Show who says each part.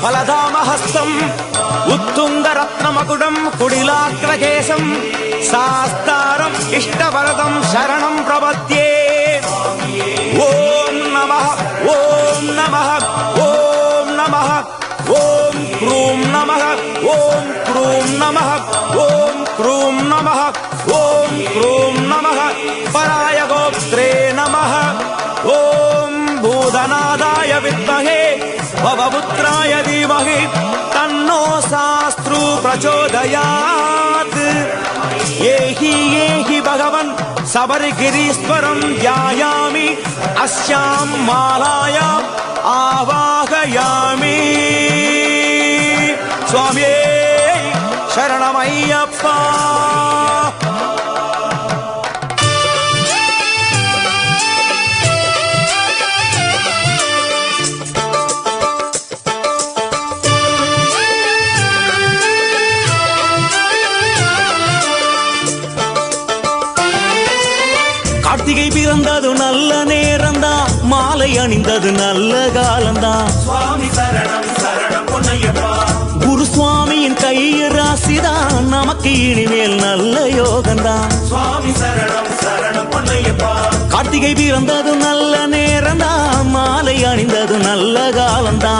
Speaker 1: फलधामहस्तम् उत्तुङ्गरत्नमकुटम् कुटिलाग्रकेशम् शास्तारम् इष्टवरदम् शरणम् प्रपद्ये ॐ नमः ॐ नमः ॐ नमः ॐ क्रूं नमः ॐ क्रूं नमः ॐ क्रूं नमः ॐ क्रूं नमः पराय गोत्रे नमः ॐ भूतनादाय विद्महे भवपुत्राय धीमहि तन्नो शास्त्रु प्रचोदयात् येहि भगवन् सबरिगिरीश्वरं ध्यायामि अस्यां मालायाम् आवाहयामि स्वामी शरणमय्यप्पा கார்த்திகை பிறந்தது நல்ல நேரந்தா மாலை அணிந்தது நல்ல காலந்தா
Speaker 2: சுவாமி சரணம் சரணம் பொன்னையப்பா
Speaker 1: குரு சுவாமியின் கைய ராசிதான் நமக்கு இனிமேல் நல்ல யோகந்தான்
Speaker 2: சுவாமி சரணம் சரணம் பொன்னையப்பா
Speaker 1: கார்த்திகை பிறந்தது நல்ல நேரந்தா மாலை அணிந்தது நல்ல காலந்தான்